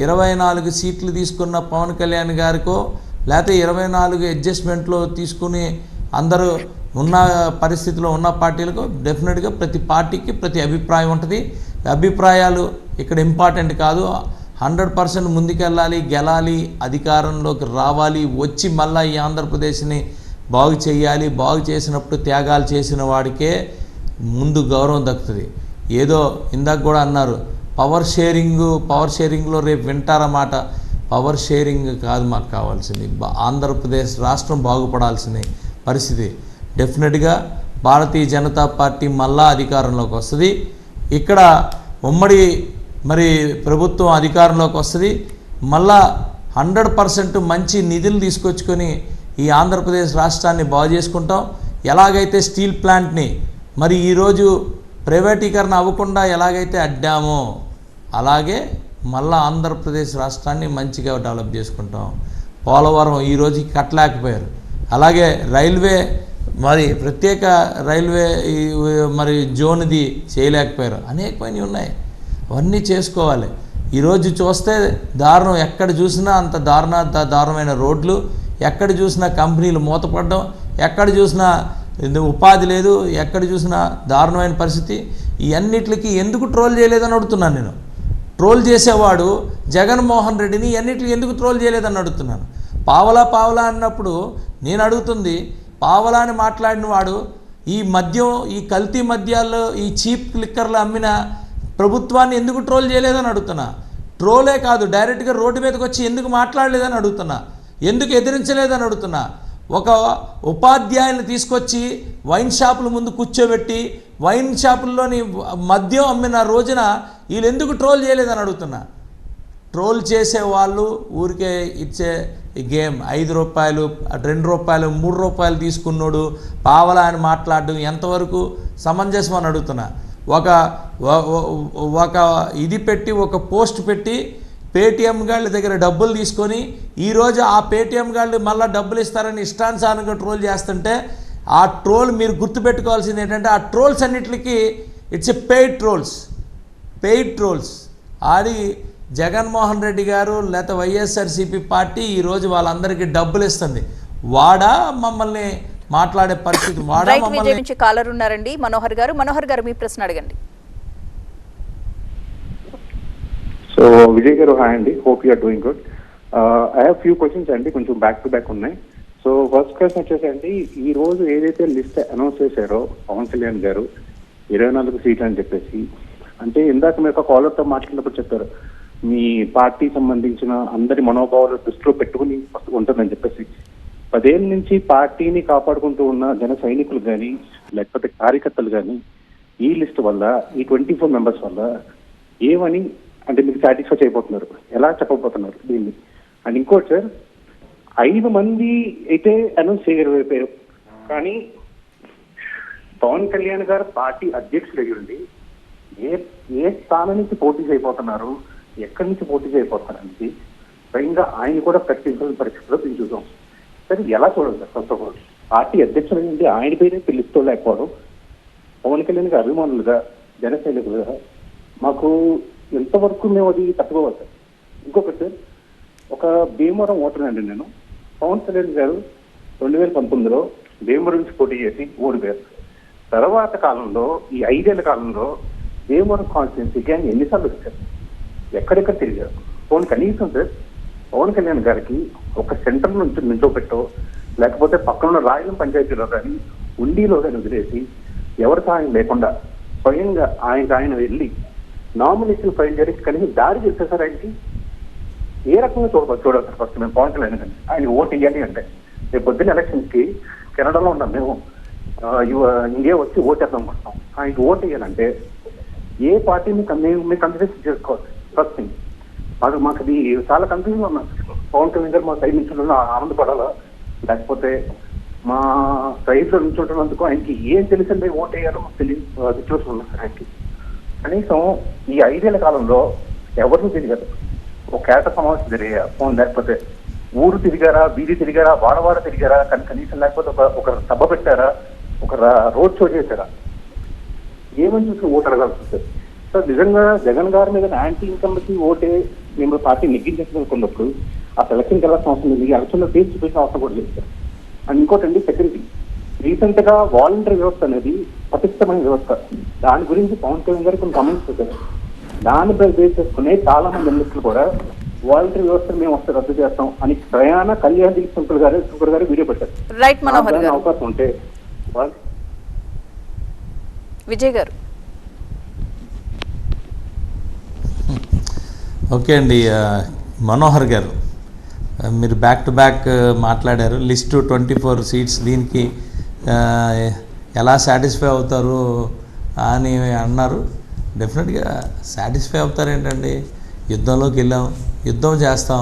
24 సీట్లు తీసుకున్న పవన్ కళ్యాణ్ గారికో, లేకపోతే 24 అడ్జస్ట్మెంట్లో తీసుకుని అందరూ ఉన్న పరిస్థితిలో ఉన్న పార్టీలకు డెఫినెట్గా ప్రతి పార్టీకి ప్రతి అభిప్రాయం ఉంటుంది. అభిప్రాయాలు ఇక్కడ ఇంపార్టెంట్ కాదు. 100% ముందుకెళ్ళాలి, గెలాలి, అధికారంలోకి రావాలి, వచ్చి మళ్ళీ ఈ ఆంధ్రప్రదేశ్ని బాగు చేయాలి. బాగు చేసినప్పుడు త్యాగాలు చేసిన వాడికే ముందు గౌరవం దక్కుతుంది. ఏదో ఇందాక కూడా అన్నారు పవర్ షేరింగ్లో రేపు వింటారన్నమాట. పవర్ షేరింగ్ కాదు మాకు కావాల్సింది, ఆంధ్రప్రదేశ్ రాష్ట్రం బాగుపడాల్సిన పరిస్థితి. డెఫినెట్గా భారతీయ జనతా పార్టీ మళ్ళా అధికారంలోకి వస్తుంది. ఇక్కడ ఉమ్మడి ప్రభుత్వం అధికారంలోకి వస్తుంది. మళ్ళా 100% మంచి నిధులు తీసుకొచ్చుకొని ఈ ఆంధ్రప్రదేశ్ రాష్ట్రాన్ని బాగు చేసుకుంటాం. ఎలాగైతే స్టీల్ ప్లాంట్ని ఈరోజు ప్రైవేటీకరణ అవ్వకుండా ఎలాగైతే అడ్డామో అలాగే మళ్ళా ఆంధ్రప్రదేశ్ రాష్ట్రాన్ని మంచిగా డెవలప్ చేసుకుంటాం. పోలవరం ఈరోజు కట్టలేకపోయారు. అలాగే రైల్వే ప్రత్యేక రైల్వే జోన్ది చేయలేకపోయారు. అనేకమైనవి ఉన్నాయి, అవన్నీ చేసుకోవాలి. ఈరోజు చూస్తే దారుణం, ఎక్కడ చూసినా అంత దారుణమైన రోడ్లు, ఎక్కడ చూసినా కంపెనీలు మూతపడడం, ఎక్కడ చూసినా ఉపాధి లేదు, ఎక్కడ చూసినా దారుణమైన పరిస్థితి. ఇవన్నిటికి ఎందుకు ట్రోల్ చేయలేదని అడుగుతున్నాను నేను. ట్రోల్ చేసేవాడు జగన్మోహన్ రెడ్డిని అన్నిటికీ ఎందుకు ట్రోల్ చేయలేదని అడుగుతున్నాను. పావలా అన్నప్పుడు నేను అడుగుతుంది, పావలా అని మాట్లాడిన వాడు ఈ మద్యం, ఈ కల్తీ మద్యాల్లో, ఈ చీప్ లిక్కర్లు అమ్మిన ప్రభుత్వాన్ని ఎందుకు ట్రోల్ చేయలేదని అడుగుతున్నా. ట్రోలే కాదు, డైరెక్ట్గా రోడ్డు మీదకి వచ్చి ఎందుకు మాట్లాడలేదని అడుగుతున్నా, ఎందుకు ఎదిరించలేదని అడుగుతున్నా. ఒక ఉపాధ్యాయుని తీసుకొచ్చి వైన్ షాపుల ముందు కూర్చోబెట్టి వైన్ షాపుల్లోని మద్యం అమ్మిన రోజున వీళ్ళు ఎందుకు ట్రోల్ చేయలేదని అడుగుతున్నా. ట్రోల్ చేసే వాళ్ళు ఊరికే ఇచ్చే గేమ్, 5 రూపాయలు, 2 రూపాయలు, 3 రూపాయలు తీసుకున్నాడు పావలా అని మాట్లాడడం ఎంతవరకు సమంజసం అని అడుగుతున్నా. ఒక ఇది పెట్టి, ఒక పోస్ట్ పెట్టి పేటీఎం గాళ్ళ దగ్గర డబ్బులు తీసుకొని ఈరోజు ఆ పేటీఎం గాళ్ళు మళ్ళీ డబ్బులు ఇస్తారని ఇష్టానుసారంగా ట్రోల్ చేస్తుంటే, ఆ ట్రోల్ మీరు గుర్తుపెట్టుకోవాల్సింది ఏంటంటే, ఆ ట్రోల్స్ అన్నిటికీ ఇట్స్ ఎ పెయిడ్ ట్రోల్స్. ఆడి జగన్మోహన్ రెడ్డి గారు లేకపోతే వైఎస్ఆర్సీపీ పార్టీ ఈరోజు వాళ్ళందరికీ డబ్బులు ఇస్తుంది. వాడా మమ్మల్ని మాట్లాడే పరిస్థితి, వాడా మమ్మల్ని. నుంచి కాలర్ ఉన్నారండి మనోహర్ గారు మీ ప్రశ్న అడగండి. సో విజయ్ గారు, హాయ్ అండి, hope you are doing good. I have few questions అండి, కొంచెం బ్యాక్ టు బ్యాక్ ఉన్నాయి. సో ఫస్ట్ క్వశ్చన్ వచ్చేసండి, ఈ రోజు ఏదైతే లిస్ట్ అనౌన్స్ చేశారో పవన్ కళ్యాణ్ గారు 24 సీట్లు అని చెప్పేసి, అంటే ఇందాక మీరు ఒక కాలర్తో మాట్లాడినప్పుడు చెప్పారు మీ పార్టీ సంబంధించిన అందరి మనోభావాలు దృష్టిలో పెట్టుకుని ఉంటుందని చెప్పేసి. 10 ఏళ్ళ నుంచి పార్టీని కాపాడుకుంటూ ఉన్న జన సైనికులు కానీ లేకపోతే కార్యకర్తలు కానీ ఈ లిస్ట్ వల్ల, ఈ 24 మెంబర్స్ వల్ల ఏమని అంటే మీకు సాటిస్ఫై చేయబోతున్నారు, ఎలా చెప్పబోతున్నారు దీన్ని? అండ్ ఇంకోటి సార్, 5 మంది అయితే అనౌన్స్ చేయగలిగారు, కానీ పవన్ కళ్యాణ్ గారు పార్టీ అధ్యక్షుడు అయ్యుండి ఏ స్థానం నుంచి పోటీ చేయబోతున్నారు, ఎక్కడి నుంచి పోటీ చేయబోతున్నారు అనేది స్వయంగా ఆయన కూడా ప్రకటించాల్సిన పరిస్థితిలో మేము చూసాం. సరే ఎలా చూడాలి sir? First of all party అధ్యక్షుడు అయ్యింది, ఆయన పేరే పిలుస్తూ లేకపోవడం, పవన్ కళ్యాణ్ గారి అభిమానులుగా జన సైనికులుగా మాకు ఎంతవరకు మేము అది తట్టుకోవాలి సార్? ఇంకొకటి సార్, ఒక భీమవరం ఓటర్ అండి నేను. పవన్ కళ్యాణ్ గారు 2019లో భీమవరం నుంచి పోటీ చేసి ఓడిపోయారు. తర్వాత కాలంలో ఈ 5 ఏళ్ల కాలంలో భీమవరం కాన్స్టిట్యున్సీకి ఆయన ఎన్నిసార్లు వచ్చారు, ఎక్కడెక్కడ తిరిగారు? కనీసం సార్ పవన్ కళ్యాణ్ గారికి ఒక సెంటర్ నుంచి నించోపెట్టో లేకపోతే పక్కన ఉన్న రాయలం పంచాయతీలో కానీ ఉండిలో కానీ వదిలేసి ఎవరి సహాయం లేకుండా స్వయంగా ఆయన వెళ్ళి నామినేషన్ ఫైల్ చేసి కనీసం దారి చేస్తే సార్ ఆయనకి ఏ రకంగా చూడాలి సార్? ఫస్ట్ మేము పవన్ కళ్యాణ్ కానీ ఆయన ఓటు ఇవ్వాలి అంటే రేపు పొద్దున్న ఎలక్షన్స్కి కెనడాలో ఉన్నాం మేము, ఇంకే వచ్చి ఓటేద్దాం అనుకుంటున్నాం. ఆయనకి ఓటు వేయాలంటే ఏ పార్టీని మేము కన్సిడర్ చేసుకోవాలి? ఫస్ట్ థింగ్ మాకు అది చాలా కన్ఫ్యూజన్ ఉన్నాం. పవన్ కళ్యాణ్ గారు మా సైడ్ నుంచి ఆనందపడాలా, లేకపోతే మా సైడ్లో నుంచి ఉంటున్నందుకు ఆయనకి ఏం తెలిసిందే ఓటు వేయాలో మాకు తెలియదు సిచ్యువేషన్ ఉన్నాం సార్. ఆయనకి కనీసం ఈ 5 ఏళ్ల కాలంలో ఎవరిని తిరిగారు? ఒక కేట సమావేశం జరిగా లేకపోతే ఊరు తిరిగారా, వీధి తిరిగారా, వాడవాడ తిరిగారా, కానీ కనీసం లేకపోతే ఒక సభ పెట్టారా, ఒక రోడ్ షో చేశారా? ఏమని చూసి ఓటు అడగాల్సి వస్తుంది సార్. నిజంగా జగన్ గారి మీద యాంటీ ఇన్కమ్కి ఓటే మేము పార్టీ నెగ్గించేసుకున్నప్పుడు ఆ సెలక్షన్కి వెళ్ళాల్సిన అవసరం లేదు, ఈ ఎలక్షన్లో ఫేస్ చూపించిన అవసరం కూడా లేదు సార్. అండ్ ఇంకోటండి సెక్యూరిటీ, రీసెంట్ గా వాలంటరీ వ్యవస్థ అనేది పటిష్టమైన వ్యవస్థ, దాని గురించి పవన్ కళ్యాణ్ గారు కొన్ని కామెంట్స్ పెట్టారు. దాన్ని బేస్ చేసుకునే చాలా మంది ఎమ్మెల్యేలు కూడా వాలంటరీ వ్యవస్థను మేము వస్తే రద్దు చేస్తాం అని ప్రయాణ కళ్యాణ్ శంకర్ గారు వీడియో పెట్టారు. రైట్ మనోహర్ గారు, అవకాశం ఉంటే విజయ్ గారు. ఓకే అండి, మనోహర్ గారు మీరు బ్యాక్ టు బ్యాక్ మాట్లాడారు. లిస్టు 24 సీట్స్, దీనికి ఎలా సాటిస్ఫై అవుతారు అని అన్నారు. డెఫినెట్గా సాటిస్ఫై అవుతారు ఏంటండి, యుద్ధంలోకి వెళ్ళాం, యుద్ధం చేస్తాం,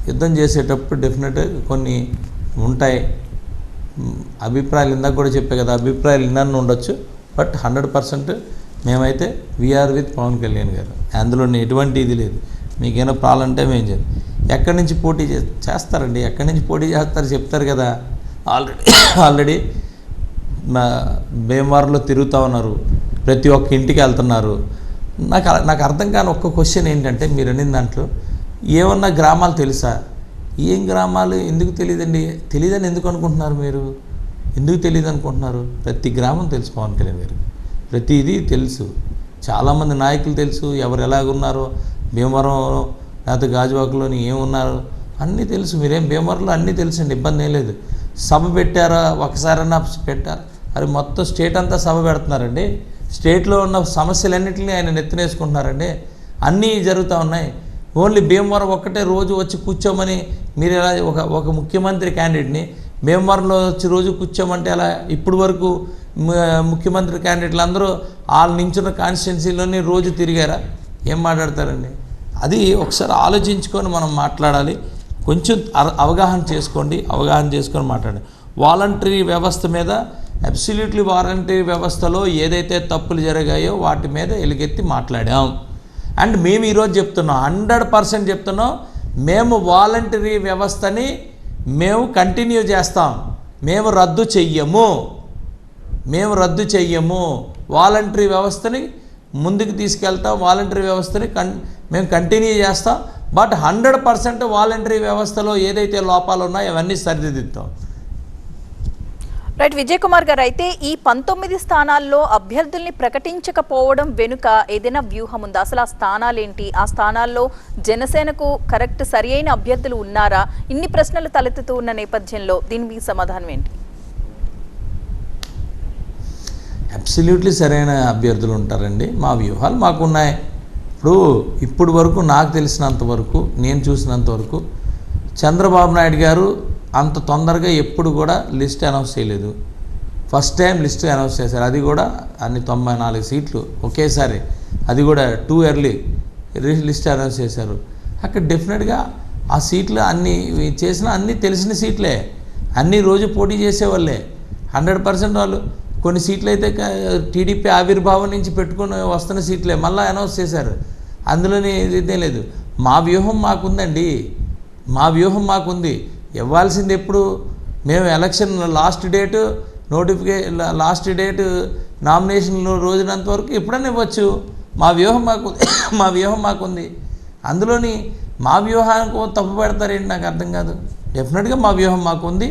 యుద్ధం చేసేటప్పుడు డెఫినెట్గా కొన్ని ఉంటాయి అభిప్రాయాలు. ఇందాక కూడా చెప్పే కదా, అభిప్రాయాలు ఇన్నన్ను ఉండొచ్చు, బట్ 100% మేమైతే వీఆర్ విత్ పవన్ కళ్యాణ్ గారు, అందులో ఎటువంటి ఇది లేదు. మీకేమైనా ప్రాబ్లం అంటే మేము చేయాలి. ఎక్కడి నుంచి పోటీ చేస్తారండి, ఎక్కడి నుంచి పోటీ చేస్తారు చెప్తారు కదా. ఆల్రెడీ భీమవరంలో తిరుగుతూ ఉన్నారు, ప్రతి ఒక్క ఇంటికి వెళ్తున్నారు. నాకు అర్థం కాని ఒక్క క్వశ్చన్ ఏంటంటే, మీరు అనిన దాంట్లో ఏమన్నా గ్రామాలు తెలుసా? ఏం గ్రామాలు ఎందుకు తెలియదండి? తెలియదని ఎందుకు అనుకుంటున్నారు మీరు? ఎందుకు తెలియదు అనుకుంటున్నారు? ప్రతి గ్రామం తెలుసు పవన్ కళ్యాణ్ గారికి, ప్రతిదీ తెలుసు. చాలామంది నాయకులు తెలుసు, ఎవరు ఎలాగున్నారో, భీమవరం లేకపోతే గాజువాకలోని ఏమున్నారో అన్నీ తెలుసు. మీరేం భీమవరంలో అన్నీ తెలుసండి, ఇబ్బంది ఏం లేదు. సభ పెట్టారా, ఒకసారన్నా పెట్టారు? అది మొత్తం స్టేట్ అంతా సభ పెడుతున్నారండి. స్టేట్లో ఉన్న సమస్యలన్నింటినీ ఆయన నెత్తినేసుకుంటున్నారండి. అన్నీ జరుగుతూ ఉన్నాయి. ఓన్లీ భీమవరం ఒక్కటే రోజు వచ్చి కూర్చోమని మీరు ఎలా ఒక ముఖ్యమంత్రి క్యాండిడేట్ని భీమవరంలో వచ్చి రోజు కూర్చోమంటే ఎలా? ఇప్పుడు వరకు ముఖ్యమంత్రి క్యాండిడేట్లు అందరూ వాళ్ళు నించున్న కాన్స్టిట్యున్సీలోని రోజు తిరిగారా? ఏం మాట్లాడతారండి? అది ఒకసారి ఆలోచించుకొని మనం మాట్లాడాలి. కొంచెం అవగాహన చేసుకొని మాట్లాడండి. వాలంటరీ వ్యవస్థ మీద అబ్సల్యూట్లీ వాలంటరీ వ్యవస్థలో ఏదైతే తప్పులు జరిగాయో వాటి మీద ఎలుగెత్తి మాట్లాడాం. అండ్ మేము ఈరోజు చెప్తున్నాం, 100% చెప్తున్నాం, మేము వాలంటరీ వ్యవస్థని మేము కంటిన్యూ చేస్తాం, మేము రద్దు చెయ్యము. వాలంటరీ వ్యవస్థని ముందుకు తీసుకెళ్తాం, వాలంటరీ వ్యవస్థని మేము కంటిన్యూ చేస్తాం. బట్ 100% వాలంటరీ వ్యవస్థలో ఏదైతే లోపాలు ఉన్నాయో అవన్నీ సరిదిద్దుతాం. రైట్ విజయ్ కుమార్ గారు, అయితే ఈ 19 స్థానాల్లో అభ్యర్థుల్ని ప్రకటించకపోవడం వెనుక ఏదైనా వ్యూహం ఉందా? అసలు ఆ స్థానాలు ఏంటి? ఆ స్థానాల్లో జనసేనకు కరెక్ట్ సరి అయిన అభ్యర్థులు ఉన్నారా? ఇన్ని ప్రశ్నలు తలెత్తుతూ ఉన్న నేపథ్యంలో దీని మీ సమాధానం ఏంటి? అబ్సల్యూట్లీ సరైన అభ్యర్థులు ఉంటారండి. మా వ్యూహాలు మాకున్నాయి. ఇప్పుడు వరకు నాకు తెలిసినంత వరకు, నేను చూసినంత వరకు చంద్రబాబు నాయుడు గారు అంత తొందరగా ఎప్పుడు కూడా లిస్ట్ అనౌన్స్ చేయలేదు. ఫస్ట్ టైం లిస్ట్ అనౌన్స్ చేశారు, అది కూడా అన్ని 94 సీట్లు ఒకేసారి, అది కూడా టూ ఎర్లీ లిస్ట్ అనౌన్స్ చేశారు. అక్కడ డెఫినెట్గా ఆ సీట్లు అన్నీ చేసిన అన్నీ తెలిసిన సీట్లే, అన్నీ రోజు పోటీ చేసేవాళ్ళే 100%. వాళ్ళు కొన్ని సీట్లు అయితే టీడీపీ ఆవిర్భావం నుంచి పెట్టుకుని వస్తున్న సీట్లే మళ్ళీ అనౌన్స్ చేశారు. అందులోనే ఇదే లేదు. మా వ్యూహం మాకుందండి, మా వ్యూహం మాకుంది. ఇవ్వాల్సింది ఎప్పుడు? మేము election last date last date nomination రోజునంత వరకు ఎప్పుడైనా ఇవ్వచ్చు. మా వ్యూహం మాకుంది. అందులోని మా వ్యూహానికి తప్పు పెడతారేంటి నాకు అర్థం కాదు. డెఫినెట్గా మా వ్యూహం మాకుంది.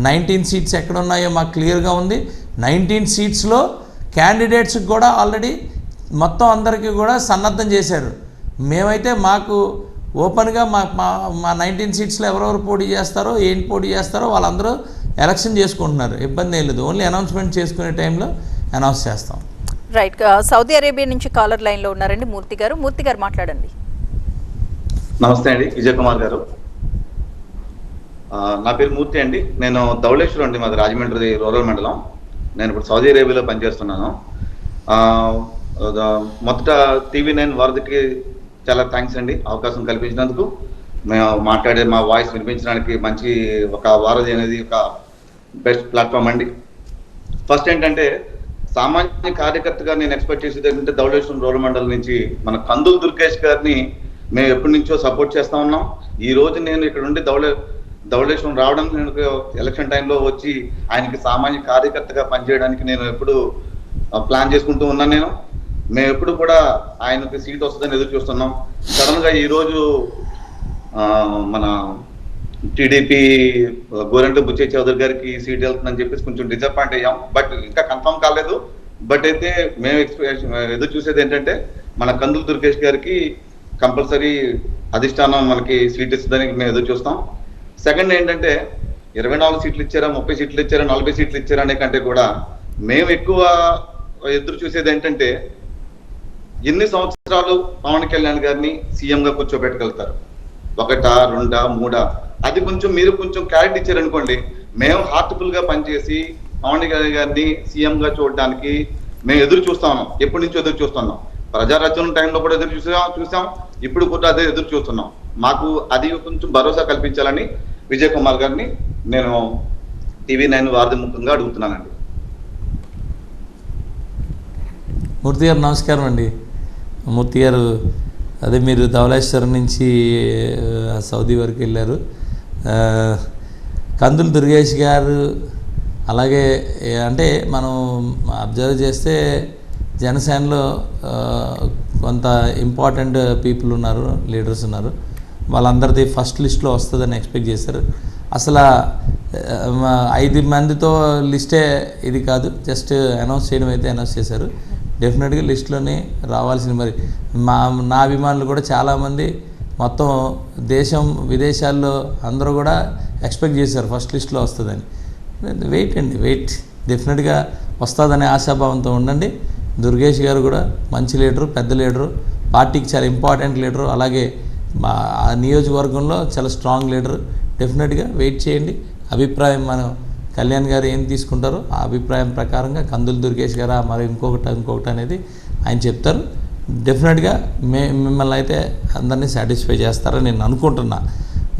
19 సీట్స్ ఎక్కడ ఉన్నాయో మాకు క్లియర్గా ఉంది. 19 సీట్స్లో క్యాండిడేట్స్కి కూడా ఆల్రెడీ మొత్తం అందరికీ కూడా సన్నద్ధం చేశారు. మేమైతే మాకు ఓపెన్గా మా 19 సీట్స్లో ఎవరెవరు పోటీ చేస్తారో, ఏంటి పోటీ చేస్తారో వాళ్ళందరూ ఎలక్షన్ చేసుకుంటున్నారు. ఇబ్బంది ఏం లేదు. ఓన్లీ అనౌన్స్మెంట్ చేసుకునే టైంలో అనౌన్స్ చేస్తాం. రైట్. సౌదీ అరేబియా నుంచి కాలర్ లైన్లో ఉన్నారండి మూర్తి గారు. మూర్తి గారు మాట్లాడండి. నమస్తే అండి విజయ్ కుమార్ గారు. నా పేరు మూర్తి అండి. నేను ధవళేశ్వరం అండి, మాది రాజమండ్రి రూరల్ మండలం. నేను ఇప్పుడు సౌదీ అరేబియాలో పనిచేస్తున్నాను. మొదట TV9 వారికి చాలా థ్యాంక్స్ అండి అవకాశం కల్పించినందుకు. మేము మాట్లాడే మా వాయిస్ వినిపించడానికి మంచి ఒక వారధి అనేది ఒక బెస్ట్ ప్లాట్ఫామ్ అండి. ఫస్ట్ ఏంటంటే సామాన్య కార్యకర్తగా నేను ఎక్స్పెక్ట్ చేసేది ఏంటంటే ధవళేశ్వరం రూరల్ మండలం నుంచి మన కందులు దుర్గేష్ గారిని మేము ఎప్పటి నుంచో సపోర్ట్ చేస్తా ఉన్నాం. ఈ రోజు నేను ఇక్కడ ఉండి ధవళేశ్వరం రావడం, నేను ఎలక్షన్ టైంలో వచ్చి ఆయనకి సామాన్య కార్యకర్తగా పనిచేయడానికి నేను ఎప్పుడు ప్లాన్ చేసుకుంటూ ఉన్నాను. మేము ఎప్పుడు కూడా ఆయనకి సీట్ వస్తుందని ఎదురు చూస్తున్నాం. సడన్గా ఈరోజు మన టీడీపీ గోరంట్ల బుచ్చయ్య చౌదరి గారికి సీట్ వెళ్తుందని చెప్పేసి కొంచెం డిసప్పాయింట్ అయ్యాం. బట్ ఇంకా కన్ఫర్మ్ కాలేదు. బట్ అయితే మేము ఎదురు చూసేది ఏంటంటే మన కందులు దుర్గేష్ గారికి కంపల్సరీ అధిష్టానం మనకి సీట్ ఇస్తుందని మేము ఎదురు చూస్తాం. సెకండ్ ఏంటంటే 24 సీట్లు ఇచ్చారా, 30 సీట్లు ఇచ్చారా, 40 సీట్లు ఇచ్చారా అనే కంటే కూడా మేము ఎక్కువ ఎదురు చూసేది ఏంటంటే ఎన్ని సంవత్సరాలు పవన్ కళ్యాణ్ గారిని సీఎంగా కూర్చోబెట్టగలుగుతారు, 1, 2, 3. అది కొంచెం మీరు కొంచెం క్లారిటీ ఇచ్చారనుకోండి, మేము హార్ట్ఫుల్ గా పనిచేసి పవన్ కళ్యాణ్ గారిని సీఎంగా చూడడానికి మేము ఎదురు చూస్తాము. ఎప్పటి నుంచో ఎదురు చూస్తున్నాం. ప్రజారాజ్యం టైంలో కూడా ఎదురు చూసాం, ఇప్పుడు కూడా అదే ఎదురు చూస్తున్నాం. మాకు అది కొంచెం భరోసా కల్పించాలని విజయ్ కుమార్ గారిని నేను TV9 వారి ముఖంగా అడుగుతున్నానండి. మూర్తి గారు నమస్కారం అండి. మూర్తి గారు, అదే మీరు ధవళేశ్వరం నుంచి సౌదీ వరకు వెళ్ళారు. కందులు దుర్గేష్ గారు అలాగే అంటే మనం అబ్జర్వ్ చేస్తే జనసేనలో కొంత ఇంపార్టెంట్ పీపుల్ ఉన్నారు, లీడర్స్ ఉన్నారు. వాళ్ళందరిది ఫస్ట్ లిస్ట్లో వస్తుందని ఎక్స్పెక్ట్ చేశారు. అసలు 5 మందితో లిస్టే ఇది కాదు, జస్ట్ అనౌన్స్ చేయడం అయితే అనౌన్స్ చేశారు. డెఫినెట్గా లిస్టులోనే రావాల్సింది. మరి నా అభిమానులు కూడా చాలామంది మొత్తం దేశం విదేశాల్లో అందరూ కూడా ఎక్స్పెక్ట్ చేశారు ఫస్ట్ లిస్ట్లో వస్తుందని. వెయిట్ డెఫినెట్గా వస్తుందనే ఆశాభావంతో ఉండండి. దుర్గేష్ గారు కూడా మంచి లీడరు, పెద్ద లీడరు, పార్టీకి చాలా ఇంపార్టెంట్ లీడరు, అలాగే మా నియోజకవర్గంలో చాలా స్ట్రాంగ్ లీడరు. డెఫినెట్గా వెయిట్ చేయండి. అభిప్రాయం మనం కళ్యాణ్ గారు ఏం తీసుకుంటారో ఆ అభిప్రాయం ప్రకారంగా కందులు దుర్గేష్ గారు మరి ఇంకొకటి అనేది ఆయన చెప్తారు. డెఫినెట్గా మిమ్మల్ని అయితే అందరినీ సాటిస్ఫై చేస్తారని నేను అనుకుంటున్నా.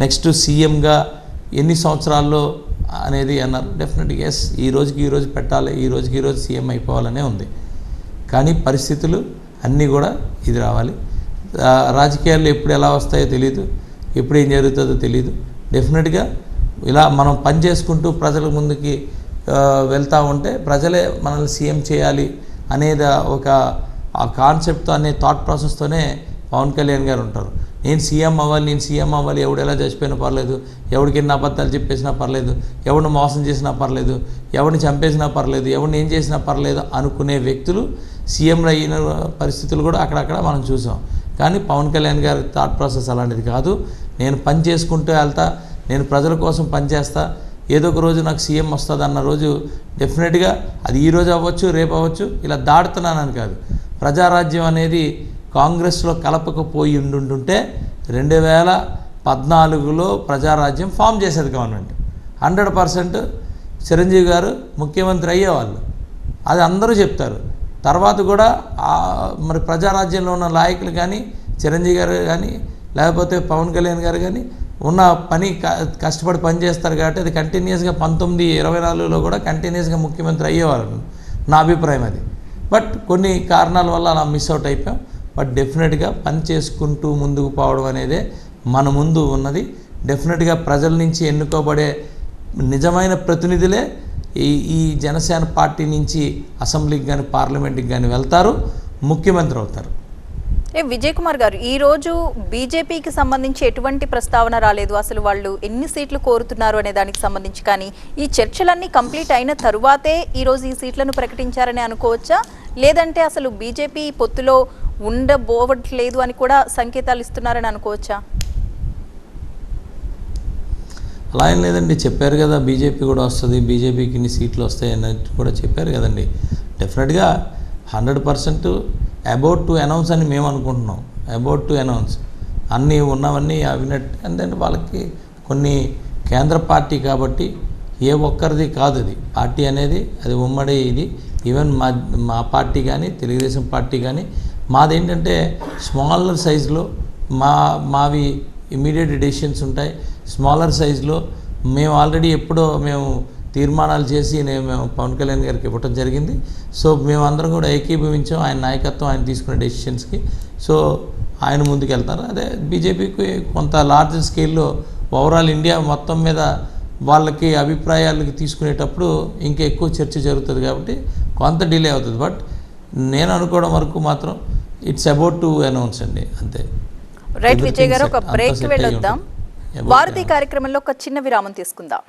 నెక్స్ట్ సీఎంగా ఎన్ని సంవత్సరాల్లో అనేది అన్నారు. డెఫినెట్గా ఎస్, ఈ రోజు పెట్టాలి, ఈ రోజు సీఎం అయిపోవాలనే ఉంది. కానీ పరిస్థితులు అన్నీ కూడా ఇది రావాలి. రాజకీయాల్లో ఎప్పుడు ఎలా వస్తాయో తెలియదు, ఎప్పుడు ఏం జరుగుతుందో తెలియదు. డెఫినెట్గా ఇలా మనం పని చేసుకుంటూ ప్రజల ముందుకి వెళ్తూ ఉంటే ప్రజలే మనల్ని సీఎం చేయాలి అనేది ఒక కాన్సెప్ట్తో, అనే థాట్ ప్రాసెస్తోనే పవన్ కళ్యాణ్ గారు ఉంటారు. నేను సీఎం అవ్వాలి, ఎవడు ఎలా చచ్చిపోయినా పర్లేదు, ఎవడికి ఎన్ని అబద్ధాలు చెప్పేసినా పర్లేదు, ఎవడిని మోసం చేసినా పర్లేదు, ఎవడిని చంపేసినా పర్లేదు, ఎవడిని ఏం చేసినా పర్లేదు అనుకునే వ్యక్తులు సీఎంలు అయిన పరిస్థితులు కూడా అక్కడక్కడ మనం చూసాం. కానీ పవన్ కళ్యాణ్ గారి థాట్ ప్రాసెస్ అలాంటిది కాదు. నేను పని చేసుకుంటూ వెళ్తా, నేను ప్రజల కోసం పనిచేస్తా, ఏదో ఒక రోజు నాకు సీఎం వస్తుంది అన్న రోజు డెఫినెట్గా అది ఈ రోజు అవ్వచ్చు, రేపు అవ్వచ్చు, ఇలా దాడుతున్నానని కాదు. ప్రజారాజ్యం అనేది కాంగ్రెస్లో కలపకపోయి ఉండుంటే 2014లో ప్రజారాజ్యం ఫామ్ చేసేది గవర్నమెంట్. 100% చిరంజీవి గారు ముఖ్యమంత్రి అయ్యేవాళ్ళు, అది అందరూ చెప్తారు. తర్వాత కూడా మరి ప్రజారాజ్యంలో ఉన్న నాయకులు కానీ, చిరంజీవి గారు కానీ, లేకపోతే పవన్ కళ్యాణ్ గారు కానీ ఉన్న పని కష్టపడి పనిచేస్తారు కాబట్టి అది కంటిన్యూస్గా 1924లో కూడా కంటిన్యూస్గా ముఖ్యమంత్రి అయ్యేవాళ్ళు, నా అభిప్రాయం అది. బట్ కొన్ని కారణాల వల్ల అలా మిస్ అవుట్ అయిపోయాం. బట్ డెఫినెట్గా పని చేసుకుంటూ ముందుకు పోవడం అనేదే మన ముందు ఉన్నది. డెఫినెట్గా ప్రజల నుంచి ఎన్నుకోబడే నిజమైన ప్రతినిధులే ఈ జనసేన పార్టీ నుంచి అసెంబ్లీకి కానీ పార్లమెంట్కి కానీ వెళ్తారు, ముఖ్యమంత్రి అవుతారు. విజయ్ కుమార్ గారు, ఈరోజు బీజేపీకి సంబంధించి ఎటువంటి ప్రస్తావన రాలేదు, అసలు వాళ్ళు ఎన్ని సీట్లు కోరుతున్నారు అనే దానికి సంబంధించి. కానీ ఈ చర్చలన్నీ కంప్లీట్ అయిన తరువాతే ఈరోజు ఈ సీట్లను ప్రకటించారని అనుకోవచ్చా, లేదంటే అసలు బీజేపీ పొత్తులో ఉండబోవట్లేదు అని కూడా సంకేతాలు ఇస్తున్నారని అనుకోవచ్చా? అలా ఏం లేదండి, చెప్పారు కదా బీజేపీ కూడా వస్తుంది, బీజేపీకి ఇన్ని సీట్లు వస్తాయి అన్నట్టు కూడా చెప్పారు కదండి. డెఫినెట్గా 100% అబౌట్ టు అనౌన్స్ అని మేము అనుకుంటున్నాం. అబౌట్ టు అనౌన్స్ అన్నీ ఉన్నవన్నీ అవినట్టు. ఎందుకంటే వాళ్ళకి కొన్ని కేంద్ర పార్టీ కాబట్టి ఏ ఒక్కరిది కాదు అది పార్టీ అనేది, అది ఉమ్మడి ఇది. ఈవెన్ మా పార్టీ కానీ, తెలుగుదేశం పార్టీ కానీ, మాదేంటంటే స్మాలర్ సైజులో మావి ఇమీడియట్ డెసిషన్స్ ఉంటాయి. స్మాలర్ సైజులో మేము ఆల్రెడీ ఎప్పుడో మేము తీర్మానాలు చేసి మేము పవన్ కళ్యాణ్ గారికి ఇవ్వటం జరిగింది. సో మేమందరం కూడా ఏకీభవించాం ఆయన నాయకత్వం, ఆయన తీసుకునే డెసిషన్స్కి. సో ఆయన ముందుకు వెళ్తారు. అదే బీజేపీకి కొంత లార్జ్ స్కేల్లో ఓవరాల్ ఇండియా మొత్తం మీద వాళ్ళకి అభిప్రాయాలకి తీసుకునేటప్పుడు ఇంకా ఎక్కువ చర్చ జరుగుతుంది కాబట్టి కొంత డిలే అవుతుంది. బట్ నేను అనుకోవడం వరకు మాత్రం ఇట్స్ అబౌట్ టు అనౌన్స్ అండి, అంతే. రైట్ విజయ్ గారు, ఒక బ్రేక్ వెళ్ళొద్దాం. వారధి కార్యక్రమంలో ఒక చిన్న విరామం తీసుకుందాం.